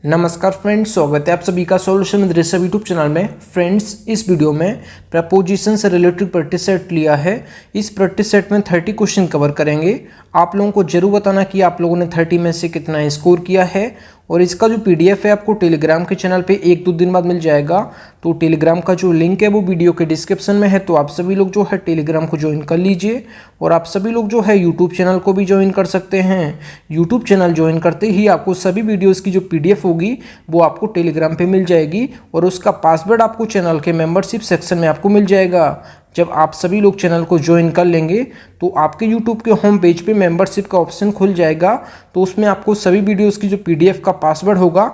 नमस्कार फ्रेंड्स, स्वागत है आप सभी का solution with Rishabh YouTube channel में। फ्रेंड्स, इस वीडियो में प्रपोजिशन से रिलेटेड प्रैक्टिस सेट लिया है। इस प्रैक्टिस सेट में 30 क्वेश्चन कवर करेंगे। आप लोगों को जरूर बताना कि आप लोगों ने 30 में से कितना स्कोर किया है। और इसका जो पीडीएफ है आपको टेलीग्राम के चैनल पे 1-2 दिन बाद मिल जाएगा। तो टेलीग्राम का जो लिंक है वो वीडियो के डिस्क्रिप्शन में है, तो आप सभी लोग जो है टेलीग्राम को ज्वाइन कर लीजिए। और आप सभी लोग जो है यूट्यूब चैनल को भी ज्वाइन कर सकते हैं। यूट्यूब चैनल ज्वाइन करते ही आपको सभी वीडियोज़ की जो पीडीएफ होगी वो आपको टेलीग्राम पे मिल जाएगी और उसका पासवर्ड आपको चैनल के मेंबरशिप सेक्शन में आपको मिल जाएगा। जब आप सभी लोग चैनल को ज्वाइन कर लेंगे तो आपके यूट्यूब के होम पेज पे मेंबरशिप का ऑप्शन खुल जाएगा। तो उसमें आपको सभी वीडियोस की जो पीडीएफ का पासवर्ड होगा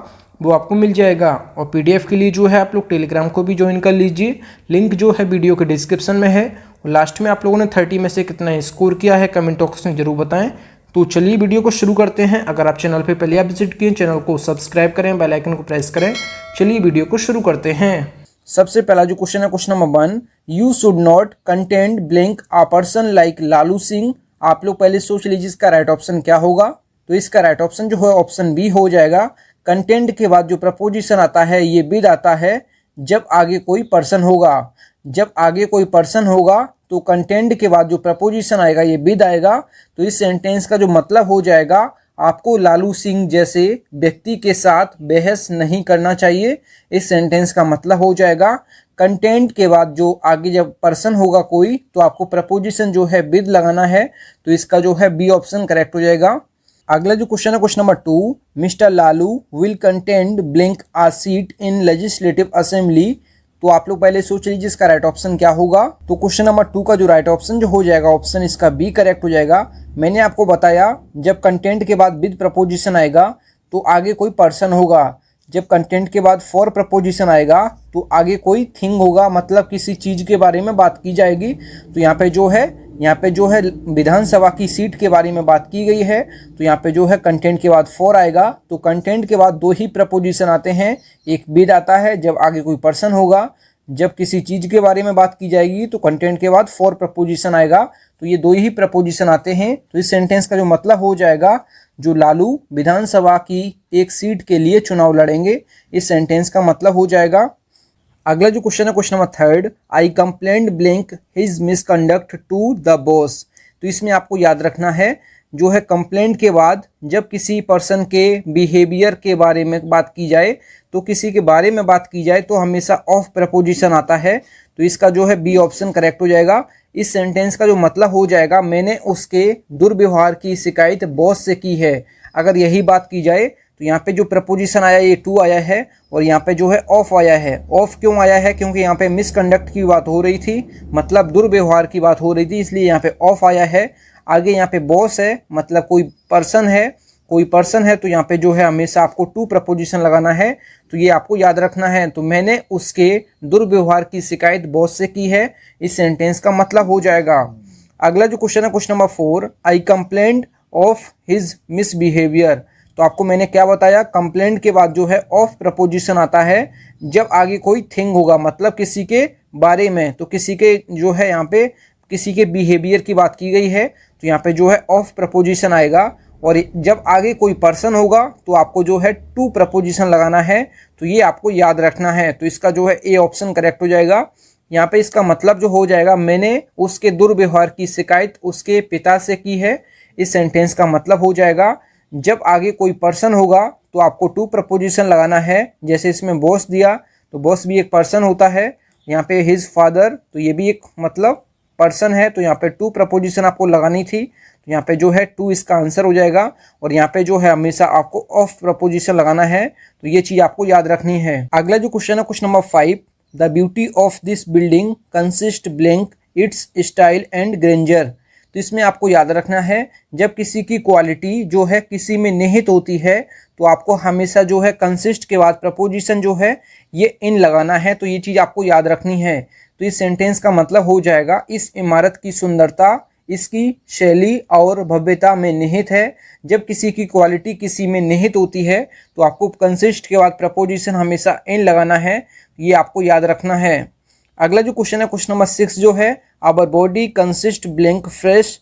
वो आपको मिल जाएगा। और पीडीएफ के लिए जो है आप लोग टेलीग्राम को भी ज्वाइन कर लीजिए। लिंक जो है वीडियो के डिस्क्रिप्शन में है। और लास्ट में आप लोगों ने 30 में से कितना स्कोर किया है कमेंट बॉक्स में जरूर बताएं। तो चलिए वीडियो को शुरू करते हैं। अगर आप चैनल पे पहले आप विजिट किए, चैनल को सब्सक्राइब करें, बेल आइकन को प्रेस करें। चलिए वीडियो को शुरू करते हैं। सबसे पहला जो क्वेश्चन है question number 1, you should not content blank a person like Lalu Singh. आप लोग पहले सोच लीजिए इसका राइट ऑप्शन क्या होगा। तो इसका राइट ऑप्शन जो है ऑप्शन बी हो जाएगा। कंटेंट के बाद जो प्रपोजिशन आता है ये विद आता है जब आगे कोई पर्सन होगा। जब आगे कोई पर्सन होगा तो कंटेंट के बाद जो प्रपोजिशन आएगा ये विद आएगा। तो इस सेंटेंस का जो मतलब हो जाएगा, आपको लालू सिंह जैसे व्यक्ति के साथ बहस नहीं करना चाहिए। इस सेंटेंस का मतलब हो जाएगा कंटेंट के बाद जो आगे जब पर्सन होगा कोई तो आपको प्रपोजिशन जो है विद लगाना है। तो इसका जो है बी ऑप्शन करेक्ट हो जाएगा। अगला जो क्वेश्चन है question number 2, mister Lalu will content blank a seat in legislative assembly. तो आप लोग पहले सोच लीजिए इसका राइट ऑप्शन क्या होगा। तो क्वेश्चन नंबर 2 का जो राइट ऑप्शन जो हो जाएगा ऑप्शन इसका बी करेक्ट हो जाएगा। मैंने आपको बताया जब कंटेंट के बाद विद प्रपोजिशन आएगा तो आगे कोई पर्सन होगा। जब कंटेंट के बाद फॉर प्रपोजिशन आएगा तो आगे कोई थिंग होगा, मतलब किसी चीज के बारे में बात की जाएगी। तो यहाँ पे जो है विधानसभा की सीट के बारे में बात की गई है। तो यहाँ पे जो है कंटेंट के बाद फॉर आएगा। तो कंटेंट के बाद दो ही प्रपोजिशन आते हैं, एक विद आता है जब आगे कोई पर्सन होगा। जब किसी चीज के बारे में बात की जाएगी तो कंटेंट के बाद फॉर प्रपोजिशन आएगा। तो ये दो ही प्रपोजिशन आते हैं। तो इस सेंटेंस का जो मतलब हो जाएगा, जो लालू विधानसभा की एक सीट के लिए चुनाव लड़ेंगे। इस सेंटेंस का मतलब हो जाएगा। अगला जो क्वेश्चन है question number 3, I complaint blank his misconduct to the boss. तो इसमें आपको याद रखना है जो है कंप्लेंट के बाद जब किसी पर्सन के बिहेवियर के बारे में बात की जाए, तो किसी के बारे में बात की जाए तो हमेशा ऑफ प्रपोजिशन आता है। तो इसका जो है बी ऑप्शन करेक्ट हो जाएगा। इस सेंटेंस का जो मतलब हो जाएगा, मैंने उसके दुर्व्यवहार की शिकायत बॉस से की है। अगर यही बात की जाए तो यहाँ पे जो प्रपोजिशन आया ये टू आया है और यहाँ पे जो है ऑफ आया है। ऑफ क्यों आया है? क्योंकि यहाँ पे मिसकंडक्ट की बात हो रही थी, मतलब दुर्व्यवहार की बात हो रही थी, इसलिए यहाँ पे ऑफ आया है। आगे यहाँ पे बॉस है, मतलब कोई पर्सन है, तो यहाँ पे जो है हमेशा आपको टू प्रपोजिशन लगाना है। तो ये आपको याद रखना है। तो मैंने उसके दुर्व्यवहार की शिकायत बॉस से की है। इस सेंटेंस का मतलब हो जाएगा। अगला जो क्वेश्चन है question number 4, I complaint of his misbehaviour. तो आपको मैंने क्या बताया, कंप्लेंट के बाद जो है ऑफ प्रपोजिशन आता है जब आगे कोई थिंग होगा, मतलब किसी के बारे में। तो किसी के जो है यहाँ पे किसी के बिहेवियर की बात की गई है, तो यहाँ पे जो है ऑफ प्रपोजिशन आएगा। और जब आगे कोई पर्सन होगा तो आपको जो है टू प्रपोजिशन लगाना है। तो ये आपको याद रखना है। तो इसका जो है ए ऑप्शन करेक्ट हो जाएगा। यहाँ पे इसका मतलब जो हो जाएगा, मैंने उसके दुर्व्यवहार की शिकायत उसके पिता से की है। इस सेंटेंस का मतलब हो जाएगा, जब आगे कोई पर्सन होगा तो आपको टू प्रपोजिशन लगाना है। जैसे इसमें बॉस दिया तो बॉस भी एक पर्सन होता है। यहाँ पे हिज फादर, तो ये भी एक मतलब पर्सन है। तो यहाँ पे टू प्रपोजिशन आपको लगानी थी। तो यहाँ पे जो है टू इसका आंसर हो जाएगा। और यहाँ पे जो है हमेशा आपको ऑफ प्रपोजिशन लगाना है। तो ये चीज आपको याद रखनी है। अगला जो क्वेश्चन है question number 5, the beauty of this building consist blank it's style and Granger. तो इसमें आपको याद रखना है, जब किसी की क्वालिटी जो है किसी में निहित होती है तो आपको हमेशा जो है कंसिस्ट के बाद प्रपोजिशन जो है ये इन लगाना है। तो ये चीज़ आपको याद रखनी है। तो इस सेंटेंस का मतलब हो जाएगा, इस इमारत की सुंदरता इसकी शैली और भव्यता में निहित है। जब किसी की क्वालिटी किसी में निहित होती है तो आपको कंसिस्ट के बाद प्रपोजिशन हमेशा इन लगाना है। ये आपको याद रखना है। अगला जो क्वेश्चन है क्वेश्चन नंबर 6 जो है, our body consist blank flesh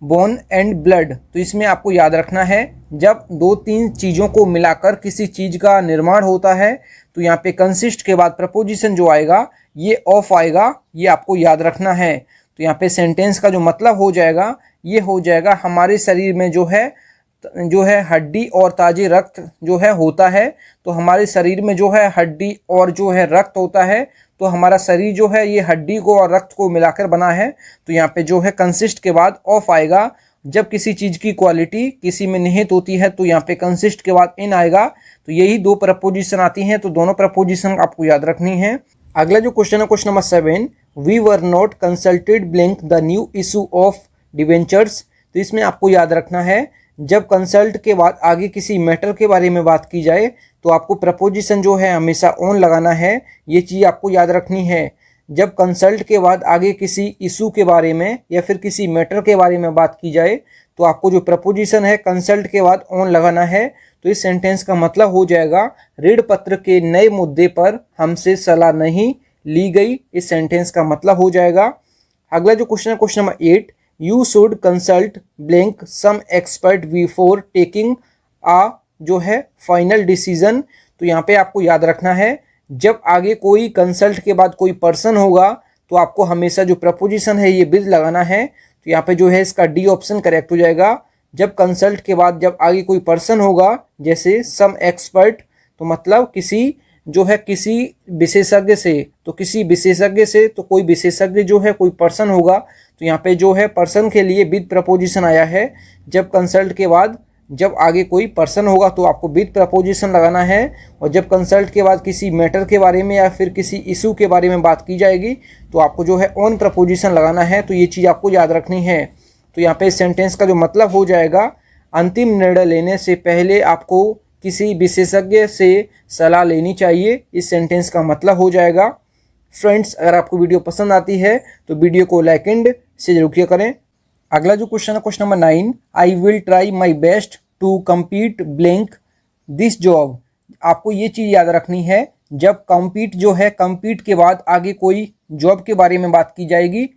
bone and blood. तो इसमें आपको याद रखना है जब दो तीन चीज़ों को मिलाकर किसी चीज़ का निर्माण होता है तो यहाँ पे कंसिस्ट के बाद प्रपोजिशन जो आएगा ये ऑफ आएगा, ये आपको याद रखना है। तो यहाँ पे सेंटेंस का जो मतलब हो जाएगा ये हो जाएगा हमारे शरीर में जो है हड्डी और ताजे रक्त जो है होता है। तो हमारे शरीर में जो है हड्डी और जो है रक्त होता है, तो हमारा शरीर जो है ये हड्डी को और रक्त को मिलाकर बना है। तो यहाँ पे जो है कंसिस्ट के बाद ऑफ आएगा। जब किसी चीज़ की क्वालिटी किसी में निहित होती है तो यहाँ पे कंसिस्ट के बाद इन आएगा। तो यही दो प्रपोजिशन आती हैं, तो दोनों प्रपोजिशन आपको याद रखनी है। अगला जो क्वेश्चन है question number 7, we were not consulted blank the new issue of debentures. तो इसमें आपको याद रखना है जब कंसल्ट के बाद आगे किसी मैटर के बारे में बात की जाए तो आपको प्रपोजिशन जो है हमेशा ऑन लगाना है, ये चीज़ आपको याद रखनी है। जब कंसल्ट के बाद आगे किसी इशू के बारे में या फिर किसी मैटर के बारे में बात की जाए तो आपको जो प्रपोजिशन है कंसल्ट के बाद ऑन लगाना है। तो इस सेंटेंस का मतलब हो जाएगा ऋण पत्र के नए मुद्दे पर हमसे सलाह नहीं ली गई। इस सेंटेंस का मतलब हो जाएगा। अगला जो क्वेश्चन है question number 8, you should consult blank some expert before taking a जो है फाइनल डिसीजन। तो यहाँ पे आपको याद रखना है जब आगे कोई कंसल्ट के बाद कोई पर्सन होगा तो आपको हमेशा जो प्रपोजिशन है ये विद लगाना है। तो यहाँ पे जो है इसका डी ऑप्शन करेक्ट हो जाएगा। जब कंसल्ट के बाद जब आगे कोई पर्सन होगा जैसे सम एक्सपर्ट, तो मतलब किसी जो है किसी विशेषज्ञ से, तो किसी विशेषज्ञ से तो कोई विशेषज्ञ जो है कोई पर्सन होगा। तो यहाँ पे जो है पर्सन के लिए विद प्रपोजिशन आया है। जब कंसल्ट के बाद जब आगे कोई पर्सन होगा तो आपको विद प्रपोजिशन लगाना है। और जब कंसल्ट के बाद किसी मैटर के बारे में या फिर किसी इशू के बारे में बात की जाएगी तो आपको जो है ऑन प्रपोजिशन लगाना है। तो ये चीज़ आपको याद रखनी है। तो यहाँ पे इस सेंटेंस का जो मतलब हो जाएगा अंतिम निर्णय लेने से पहले आपको किसी विशेषज्ञ से सलाह लेनी चाहिए। इस सेंटेंस का मतलब हो जाएगा। फ्रेंड्स, अगर आपको वीडियो पसंद आती है तो वीडियो को लाइक एंड से जरूर किया करें। अगला जो क्वेश्चन है question number 9, I will try my best to compete blank this job. आपको ये चीज़ याद रखनी है जब कम्पीट जो है कम्पीट के बाद आगे कोई जॉब के बारे में बात की जाएगी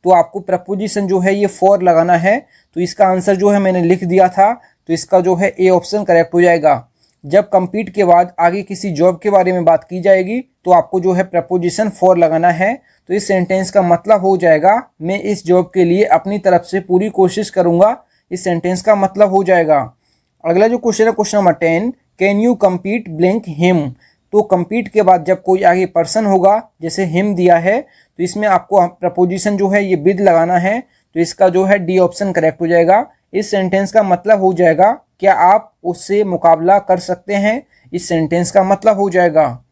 तो आपको प्रपोजिशन जो है ये फॉर लगाना है। तो इसका आंसर जो है मैंने लिख दिया था, तो इसका जो है ए ऑप्शन करेक्ट हो जाएगा। जब कम्पीट के बाद आगे किसी जॉब के बारे में बात की जाएगी तो आपको जो है प्रपोजिशन फॉर लगाना है। तो इस सेंटेंस का मतलब हो जाएगा मैं इस जॉब के लिए अपनी तरफ से पूरी कोशिश करूंगा। इस सेंटेंस का मतलब हो जाएगा। अगला जो क्वेश्चन है question number 10, can you compete blank him. तो कम्पीट के बाद जब कोई आगे पर्सन होगा जैसे हिम दिया है तो इसमें आपको प्रपोजिशन जो है ये विद लगाना है। तो इसका जो है डी ऑप्शन करेक्ट हो जाएगा। इस सेंटेंस का मतलब हो जाएगा क्या आप उससे मुकाबला कर सकते हैं। इस सेंटेंस का मतलब हो जाएगा।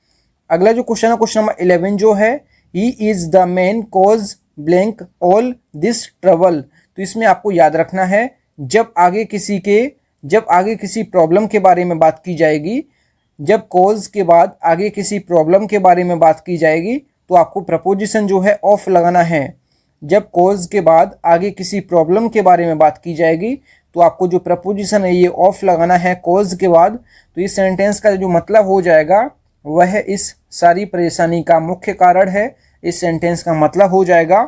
अगला जो क्वेश्चन है क्वेश्चन नंबर 11 जो है he is the main cause blank all this trouble. तो इसमें आपको याद रखना है जब आगे किसी प्रॉब्लम के बारे में बात की जाएगी, जब कॉज के बाद आगे किसी प्रॉब्लम के बारे में बात की जाएगी तो आपको प्रपोजिशन जो है ऑफ लगाना है। जब कॉज के बाद आगे किसी प्रॉब्लम के बारे में बात की जाएगी तो आपको जो प्रपोजिशन है ये ऑफ लगाना है कॉज के बाद। तो इस सेंटेंस का जो मतलब हो जाएगा वह इस सारी परेशानी का मुख्य कारण है। इस सेंटेंस का मतलब हो जाएगा।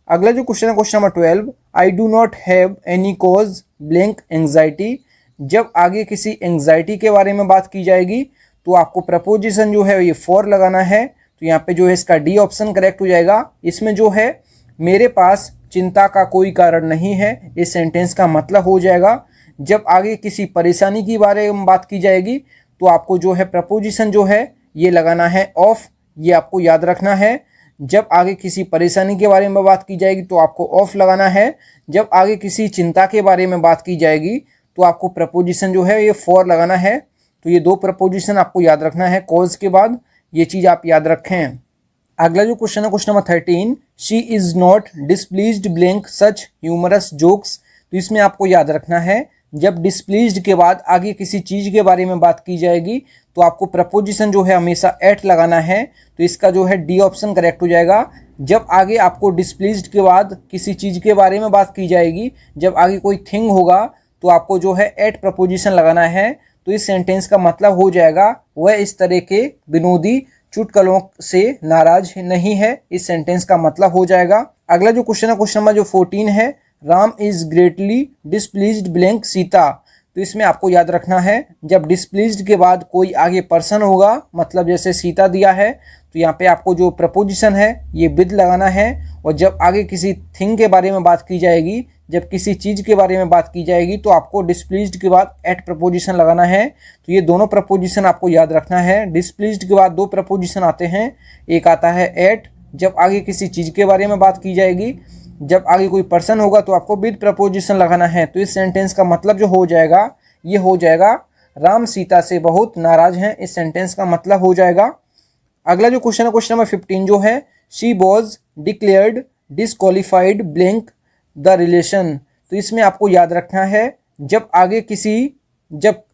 अगला जो क्वेश्चन है question number 12, I do not have any cause blank anxiety. जब आगे किसी एंग्जाइटी के बारे में बात की जाएगी तो आपको प्रपोजिशन जो है ये फॉर लगाना है। तो यहाँ पे जो है इसका डी ऑप्शन करेक्ट हो जाएगा। इसमें जो है मेरे पास चिंता का कोई कारण नहीं है। इस सेंटेंस का मतलब हो जाएगा जब आगे किसी परेशानी के बारे में बात की जाएगी तो आपको जो है प्रपोजिशन जो है ये लगाना है ऑफ। ये आपको याद रखना है। जब आगे किसी परेशानी के बारे में बात की जाएगी तो आपको ऑफ लगाना है। जब आगे किसी चिंता के बारे में बात की जाएगी तो आपको प्रपोजिशन जो है ये फॉर लगाना है। तो ये दो प्रपोजिशन आपको याद रखना है कॉज के बाद, ये चीज़ आप याद रखें। अगला जो क्वेश्चन है question number 13, she is not displeased blank such humorous jokes. तो इसमें आपको याद रखना है जब डिसप्लीज्ड के बाद आगे किसी चीज़ के बारे में बात की जाएगी तो आपको प्रपोजिशन जो है हमेशा एट लगाना है। तो इसका जो है डी ऑप्शन करेक्ट हो जाएगा। जब आगे आपको डिसप्लीज्ड के बाद किसी चीज़ के बारे में बात की जाएगी, जब आगे कोई थिंग होगा तो आपको जो है एट प्रपोजिशन लगाना है। तो इस सेंटेंस का मतलब हो जाएगा वह इस तरह के विनोदी चुटकुलों से नाराज नहीं है। इस सेंटेंस का मतलब हो जाएगा। अगला जो क्वेश्चन है क्वेश्चन नंबर जो 14 है, Ram is greatly displeased blank Sita. तो इसमें आपको याद रखना है, जब डिसप्लीज्ड के बाद कोई आगे पर्सन होगा, मतलब जैसे सीता दिया है तो यहाँ पे आपको जो प्रपोजिशन है ये विद लगाना है। और जब आगे किसी थिंग के बारे में बात की जाएगी, जब किसी चीज़ के बारे में बात की जाएगी, तो आपको डिसप्लीज्ड के बाद एट प्रपोजिशन लगाना है। तो ये दोनों प्रपोजिशन आपको याद रखना है। डिसप्लीज्ड के बाद दो प्रपोजिशन आते हैं, एक आता है एट जब आगे किसी चीज़ के बारे में बात की जाएगी, जब आगे कोई पर्सन होगा तो आपको विद प्रपोजिशन लगाना है। तो इस सेंटेंस का मतलब जो हो जाएगा ये हो जाएगा राम सीता से बहुत नाराज हैं, इस सेंटेंस का मतलब हो जाएगा। अगला जो क्वेश्चन है, क्वेश्चन नंबर 15 जो है, she was declared disqualified blank the relation. तो इसमें आपको याद रखना है, जब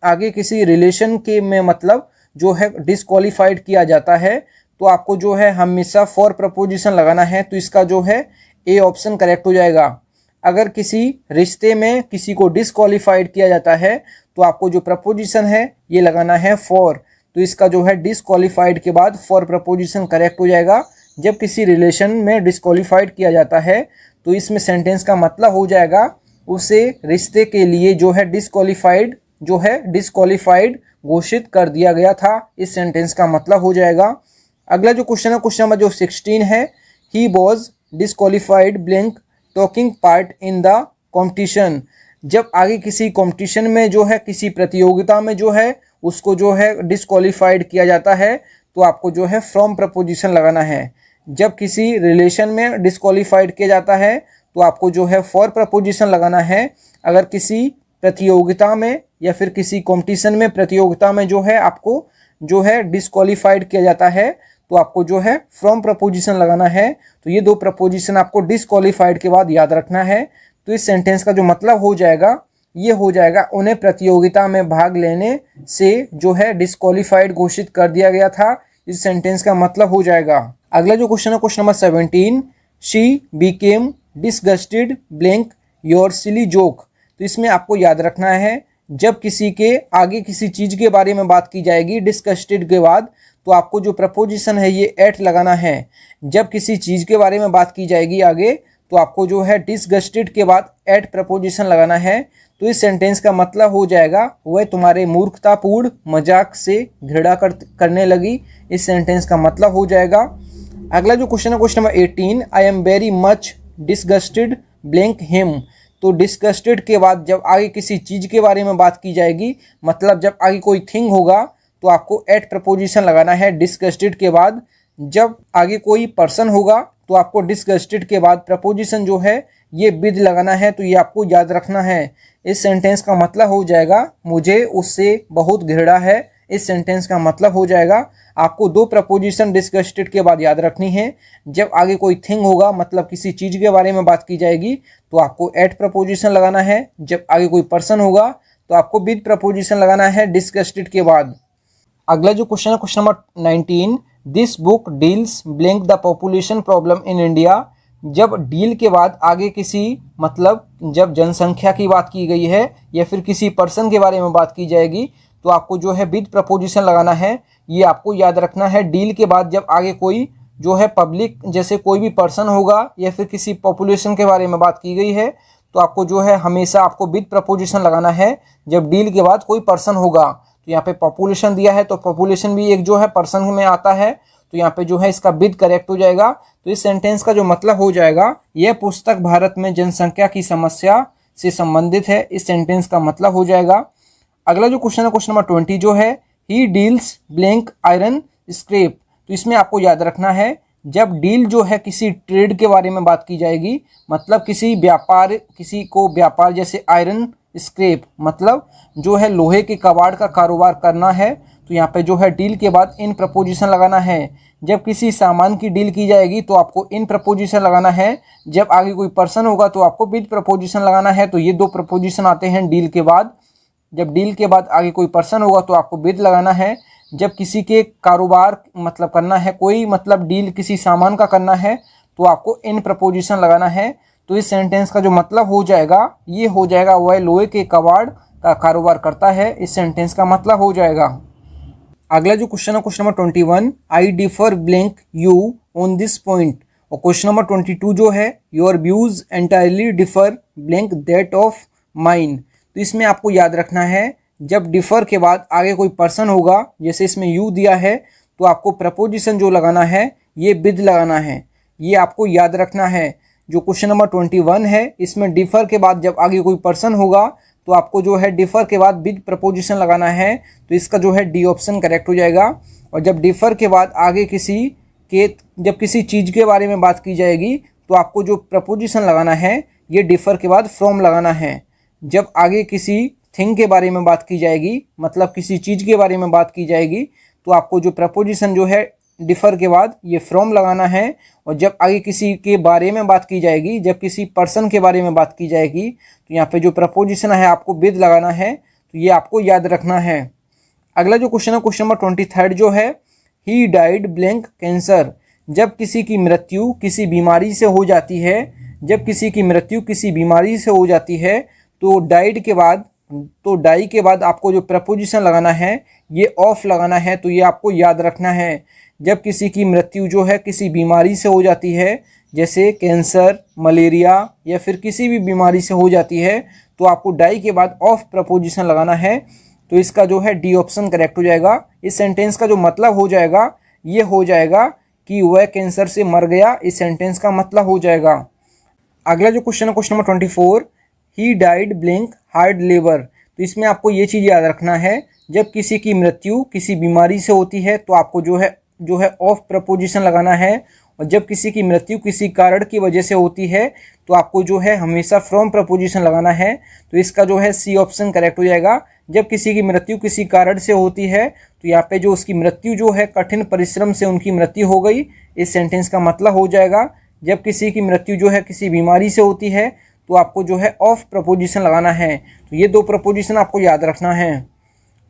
आगे किसी रिलेशन के में मतलब जो है डिसक्वालीफाइड किया जाता है तो आपको जो है हमेशा फॉर प्रपोजिशन लगाना है। तो इसका जो है ए ऑप्शन करेक्ट हो जाएगा। अगर किसी रिश्ते में किसी को डिसक्वालीफाइड किया जाता है तो आपको जो प्रपोजिशन है ये लगाना है फॉर। तो इसका जो है डिसक्वालीफाइड के बाद फॉर प्रपोजिशन करेक्ट हो जाएगा। जब किसी रिलेशन में डिसक्वालीफाइड किया जाता है तो इसमें सेंटेंस का मतलब हो जाएगा उसे रिश्ते के लिए जो है डिसक्वालीफाइड घोषित कर दिया गया था, इस सेंटेंस का मतलब हो जाएगा। अगला जो क्वेश्चन है, क्वेश्चन नंबर जो 16 है, he was disqualified blank talking part in the competition. जब आगे किसी कॉम्पिटिशन में जो है किसी प्रतियोगिता में जो है उसको जो है डिसक्वालीफाइड किया जाता है तो आपको जो है फ्रॉम प्रपोजिशन लगाना है। जब किसी रिलेशन में डिसक्वालीफाइड किया जाता है तो आपको जो है फॉर प्रपोजिशन लगाना है। अगर किसी प्रतियोगिता में या फिर किसी कॉम्पिटिशन में प्रतियोगिता में जो है आपको जो है डिसक्वालीफाइड किया जाता है तो आपको जो है फ्रॉम प्रपोजिशन लगाना है। तो ये दो प्रपोजिशन आपको डिसक्वालीफाइड के बाद याद रखना है। तो इस सेंटेंस का जो मतलब हो जाएगा ये हो जाएगा उन्हें प्रतियोगिता में भाग लेने से जो है डिसक्वालीफाइड घोषित कर दिया गया था, इस सेंटेंस का मतलब हो जाएगा। अगला जो क्वेश्चन है, question number 17, she Beckham disgusted blank your silly joke. तो इसमें आपको याद रखना है, जब किसी के आगे किसी चीज़ के बारे में बात की जाएगी डिसगस्टेड के बाद तो आपको जो प्रपोजिशन है ये एट लगाना है। जब किसी चीज़ के बारे में बात की जाएगी आगे तो आपको जो है डिसगस्टेड के बाद एट प्रपोजिशन लगाना है। तो इस सेंटेंस का मतलब हो जाएगा वह तुम्हारे मूर्खतापूर्ण मजाक से घृणा करने लगी, इस सेंटेंस का मतलब हो जाएगा। अगला जो क्वेश्चन है, question number 18, I am very much disgusted blank him. तो डिसगस्टेड के बाद जब आगे किसी चीज़ के बारे में बात की जाएगी, मतलब जब आगे कोई थिंग होगा तो आपको एट प्रपोजिशन लगाना है डिसगस्टेड के बाद। जब आगे कोई पर्सन होगा तो आपको डिसगस्टेड के बाद प्रपोजिशन जो है ये विद लगाना है। तो ये आपको याद रखना है। इस सेंटेंस का मतलब हो जाएगा मुझे उससे बहुत घृणा है, इस सेंटेंस का मतलब हो जाएगा। आपको दो प्रपोजिशन डिसगस्टेड के बाद याद रखनी है। जब आगे कोई थिंग होगा, मतलब किसी चीज़ के बारे में बात की जाएगी तो आपको एट प्रपोजिशन लगाना है। जब आगे कोई पर्सन होगा तो आपको विद प्रपोजिशन लगाना है डिसगस्टेड के बाद। अगला जो क्वेश्चन है, question number 19, this book deals blank the population problem in India. जब डील के बाद आगे किसी मतलब जब जनसंख्या की बात की गई है या फिर किसी पर्सन के बारे में बात की जाएगी तो आपको जो है विद प्रपोजिशन लगाना है। ये आपको याद रखना है। डील के बाद जब आगे कोई जो है पब्लिक जैसे कोई भी पर्सन होगा या फिर किसी पॉपुलेशन के बारे में बात की गई है तो आपको जो है हमेशा आपको विद प्रपोजिशन लगाना है जब डील के बाद कोई पर्सन होगा। तो यहाँ पे पॉपुलेशन दिया है तो पॉपुलेशन भी एक जो है पर्सन में आता है, तो यहाँ पे जो है इसका विद करेक्ट हो जाएगा। तो इस सेंटेंस का जो मतलब हो जाएगा यह पुस्तक भारत में जनसंख्या की समस्या से संबंधित है, इस सेंटेंस का मतलब हो जाएगा। अगला जो क्वेश्चन है, क्वेश्चन नंबर 20 जो है, he deals blank iron scrap. तो इसमें आपको याद रखना है, जब डील जो है किसी ट्रेड के बारे में बात की जाएगी, मतलब किसी को व्यापार जैसे आयरन स्क्रैप मतलब जो है लोहे के कबाड़ का कारोबार करना है, तो यहाँ पे जो है डील के बाद इन प्रपोजिशन लगाना है। जब किसी सामान की डील की जाएगी तो आपको इन प्रपोजिशन लगाना है। जब आगे कोई पर्सन होगा तो आपको विद प्रपोजिशन लगाना है। तो ये दो प्रपोजिशन आते हैं डील के बाद। जब डील के बाद आगे कोई पर्सन होगा तो आपको विद लगाना है। जब किसी के कारोबार मतलब करना है, कोई मतलब डील किसी सामान का करना है तो आपको इन प्रपोजिशन लगाना है। तो इस सेंटेंस का जो मतलब हो जाएगा ये हो जाएगा वह लोहे के कबाड़ का कारोबार करता है, इस सेंटेंस का मतलब हो जाएगा। अगला जो क्वेश्चन है, question number 21, I differ blank you on this point. और क्वेश्चन नंबर 22 जो है, your views entirely differ blank that of mine. तो इसमें आपको याद रखना है, जब डिफर के बाद आगे कोई पर्सन होगा, जैसे इसमें यू दिया है, तो आपको प्रपोजिशन जो लगाना है ये विद लगाना है, ये आपको याद रखना है। जो क्वेश्चन नंबर 21 है, इसमें डिफर के बाद जब आगे कोई पर्सन होगा तो आपको जो है डिफर के बाद विद प्रपोजिशन लगाना है। तो इसका जो है डी ऑप्शन करेक्ट हो जाएगा। और जब डिफर के बाद आगे जब किसी चीज़ के बारे में बात की जाएगी तो आपको जो प्रपोजिशन लगाना है ये डिफर के बाद फ्रॉम लगाना है। जब आगे किसी थिंग के बारे में बात की जाएगी, मतलब किसी चीज़ के बारे में बात की जाएगी, तो आपको जो प्रपोजिशन जो है डिफर के बाद ये फ्रॉम लगाना है। और जब आगे किसी के बारे में बात की जाएगी, जब किसी पर्सन के बारे में बात की जाएगी, तो यहाँ पे जो प्रपोजिशन है आपको विद लगाना है। तो ये आपको याद रखना है। अगला जो क्वेश्चन है, क्वेश्चन नंबर 23 जो है, ही डाइड ब्लैंक कैंसर। जब किसी की मृत्यु किसी बीमारी से हो जाती है, जब किसी की मृत्यु किसी बीमारी से हो जाती है, तो डाइड के बाद, तो डाई के बाद आपको जो प्रपोजिशन लगाना है ये ऑफ लगाना है। तो ये आपको याद रखना है। जब किसी की मृत्यु जो है किसी बीमारी से हो जाती है, जैसे कैंसर, मलेरिया या फिर किसी भी बीमारी से हो जाती है, तो आपको डाई के बाद ऑफ प्रपोजिशन लगाना है। तो इसका जो है डी ऑप्शन करेक्ट हो जाएगा। इस सेंटेंस का जो मतलब हो जाएगा ये हो जाएगा कि वह कैंसर से मर गया, इस सेंटेंस का मतलब हो जाएगा। अगला जो क्वेश्चन है, question number 24, he died blank hard labour. तो इसमें आपको ये चीज़ याद रखना है, जब किसी की मृत्यु किसी बीमारी से होती है तो आपको जो है ऑफ प्रपोजिशन लगाना है। और जब किसी की मृत्यु किसी कारण की वजह से होती है तो आपको जो है हमेशा फ्रॉम प्रपोजिशन लगाना है। तो इसका जो है सी ऑप्शन करेक्ट हो जाएगा। जब किसी की मृत्यु किसी कारण से होती है तो यहाँ पे जो उसकी मृत्यु जो है कठिन परिश्रम से उनकी मृत्यु हो गई, इस सेंटेंस का मतलब हो जाएगा। जब किसी की मृत्यु जो है किसी बीमारी से होती है तो आपको जो है ऑफ प्रपोजिशन लगाना है। तो ये दो प्रपोजिशन आपको याद रखना है।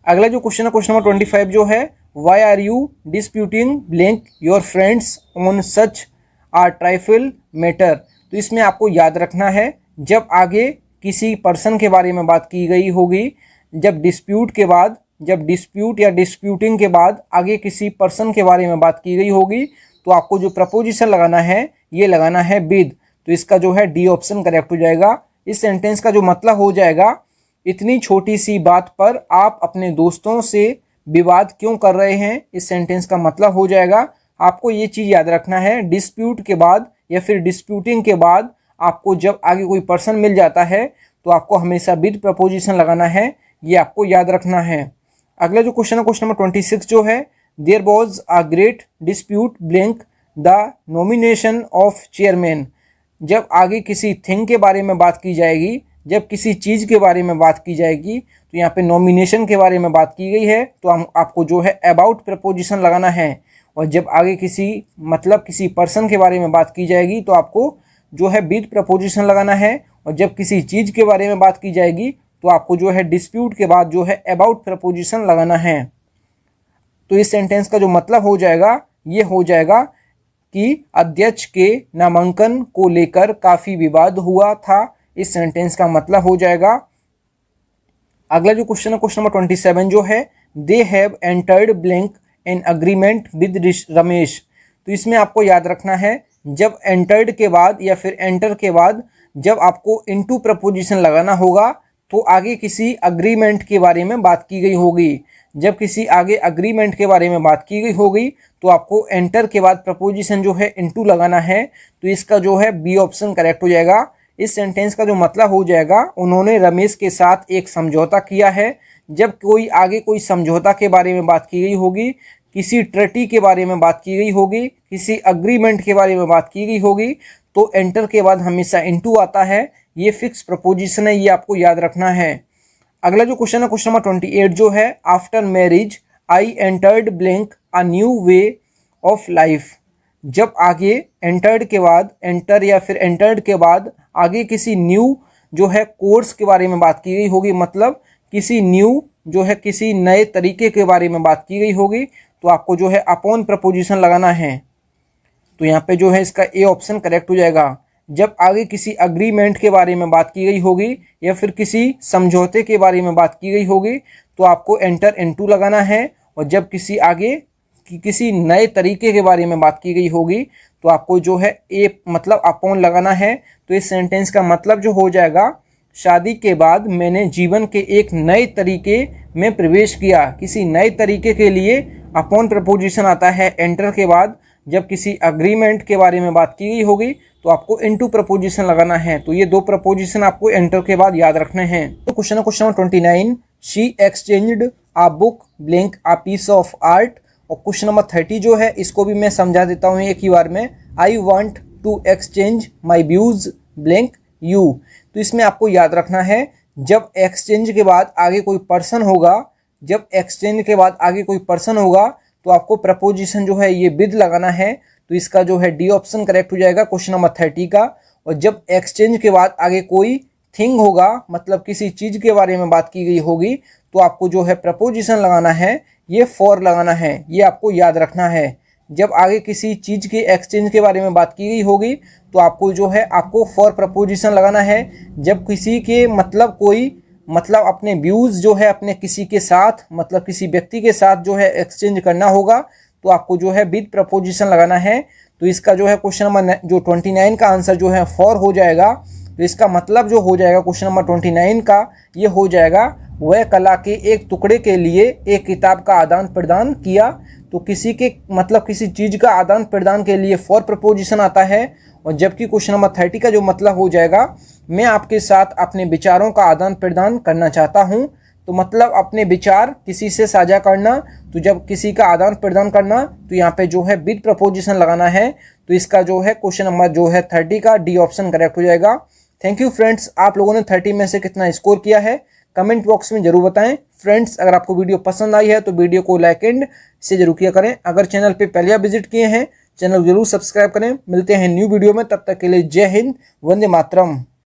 अगला जो क्वेश्चन है, क्वेश्चन नंबर 25 जो है, why are you disputing blank your friends on such a trifle matter. तो इसमें आपको याद रखना है, जब आगे किसी पर्सन के बारे में बात की गई होगी, जब डिस्प्यूट या डिस्प्यूटिंग के बाद आगे किसी पर्सन के बारे में बात की गई होगी, तो आपको जो प्रपोजिशन लगाना है ये लगाना है विद। तो इसका जो है डी ऑप्शन करेक्ट हो जाएगा। इस सेंटेंस का जो मतलब हो जाएगा, इतनी छोटी सी बात पर आप अपने दोस्तों से विवाद क्यों कर रहे हैं, इस सेंटेंस का मतलब हो जाएगा। आपको ये चीज़ याद रखना है, डिस्प्यूट के बाद या फिर डिस्प्यूटिंग के बाद आपको जब आगे कोई पर्सन मिल जाता है तो आपको हमेशा विद प्रपोजिशन लगाना है, ये आपको याद रखना है। अगला जो क्वेश्चन है, क्वेश्चन नंबर 26 जो है, there was a great dispute blank the nomination of chairman. जब आगे किसी थिंग के बारे में बात की जाएगी, जब किसी चीज़ के बारे में बात की जाएगी, तो यहाँ पे नॉमिनेशन के बारे में बात की गई है तो आपको जो है अबाउट प्रपोजिशन लगाना है। और जब आगे किसी पर्सन के बारे में बात की जाएगी तो आपको जो है विद प्रपोजिशन लगाना है। और जब किसी चीज़ के बारे में बात की जाएगी तो आपको जो है डिस्प्यूट के बाद जो है अबाउट प्रपोजिशन लगाना है। तो इस सेंटेंस का जो मतलब हो जाएगा ये हो जाएगा कि अध्यक्ष के नामांकन को लेकर काफ़ी विवाद हुआ था, इस सेंटेंस का मतलब हो जाएगा। अगला जो क्वेश्चन है, क्वेश्चन नंबर 27 जो है, they have entered blank an agreement with Ramesh. तो इसमें आपको याद रखना है, जब एंटर्ड के बाद या फिर एंटर के बाद जब आपको इनटू प्रपोजिशन लगाना होगा तो आगे किसी अग्रीमेंट के बारे में बात की गई होगी। जब किसी आगे अग्रीमेंट के बारे में बात की गई होगी तो आपको एंटर के बाद प्रपोजिशन जो है इनटू लगाना है। तो इसका जो है बी ऑप्शन करेक्ट हो जाएगा। इस सेंटेंस का जो मतलब हो जाएगा, उन्होंने रमेश के साथ एक समझौता किया है। जब कोई समझौता के बारे में बात की गई होगी, किसी ट्रीटी के बारे में बात की गई होगी, किसी अग्रीमेंट के बारे में बात की गई होगी, तो एंटर के बाद हमेशा इनटू आता है। ये फिक्स प्रपोजिशन है, ये आपको याद रखना है। अगला जो क्वेश्चन है, क्वेश्चन नंबर 28 जो है, after marriage I entered blank a new way of life. जब आगे एंटर्ड के बाद एंटर्ड के बाद आगे किसी न्यू जो है कोर्स के बारे में बात की गई होगी, मतलब किसी न्यू जो है किसी नए तरीके के बारे में बात की गई होगी, तो आपको जो है अपॉन प्रपोजिशन लगाना है। तो यहाँ पे जो है इसका ए ऑप्शन करेक्ट हो जाएगा। जब आगे किसी अग्रीमेंट के बारे में बात की गई होगी या फिर किसी समझौते के बारे में बात की गई होगी तो आपको एंटर इनटू लगाना है। और जब किसी आगे किसी नए तरीके के बारे में बात की गई होगी तो आपको जो है ए मतलब अपॉन लगाना है। तो इस सेंटेंस का मतलब जो हो जाएगा, शादी के बाद मैंने जीवन के एक नए तरीके में प्रवेश किया। किसी नए तरीके के लिए अपॉन प्रपोजिशन आता है एंटर के बाद। जब किसी अग्रीमेंट के बारे में बात की गई होगी तो आपको इनटू प्रपोजिशन लगाना है। तो ये दो प्रपोजिशन आपको एंटर के बाद याद रखने हैं। तो question number 29, she exchanged a book blank a piece of art. और क्वेश्चन नंबर 30 जो है इसको भी मैं समझा देता हूँ एक ही बार में। I want to exchange my views blank you. तो इसमें आपको याद रखना है, जब एक्सचेंज के बाद आगे कोई पर्सन होगा, जब एक्सचेंज के बाद आगे कोई पर्सन होगा तो आपको प्रपोजिशन जो है ये विद लगाना है। तो इसका जो है डी ऑप्शन करेक्ट हो जाएगा क्वेश्चन नंबर 30 का। और जब एक्सचेंज के बाद आगे कोई थिंग होगा, मतलब किसी चीज़ के बारे में बात की गई होगी, तो आपको जो है प्रपोजिशन लगाना है, ये फॉर लगाना है। ये आपको याद रखना है। जब आगे किसी चीज़ के एक्सचेंज के बारे में बात की गई होगी तो आपको जो है आपको फॉर प्रपोजिशन लगाना है। जब किसी के मतलब कोई मतलब अपने व्यूज़ जो है अपने किसी के साथ मतलब किसी व्यक्ति के साथ जो है एक्सचेंज करना होगा तो आपको जो है विद प्रपोजिशन लगाना है। तो इसका जो है क्वेश्चन नंबर जो 29 का आंसर जो है फॉर हो जाएगा। तो इसका मतलब जो हो जाएगा क्वेश्चन नंबर 29 का ये हो जाएगा, वह कला के एक टुकड़े के लिए एक किताब का आदान प्रदान किया। तो किसी के मतलब किसी चीज़ का आदान प्रदान के लिए फॉर प्रपोजिशन आता है। और जबकि क्वेश्चन नंबर 30 का जो मतलब हो जाएगा, मैं आपके साथ अपने विचारों का आदान प्रदान करना चाहता हूँ। तो मतलब अपने विचार किसी से साझा करना। तो जब किसी का आदान प्रदान करना तो यहाँ पे जो है विद प्रपोजिशन लगाना है। तो इसका जो है क्वेश्चन नंबर जो है 30 का डी ऑप्शन करेक्ट हो जाएगा। थैंक यू फ्रेंड्स, आप लोगों ने 30 में से कितना स्कोर किया है कमेंट बॉक्स में जरूर बताएं। फ्रेंड्स, अगर आपको वीडियो पसंद आई है तो वीडियो को लाइक एंड से जरूर किया करें। अगर चैनल पे पहले आप विजिट किए हैं, चैनल जरूर सब्सक्राइब करें। मिलते हैं न्यू वीडियो में, तब तक के लिए जय हिंद, वंदे मातरम।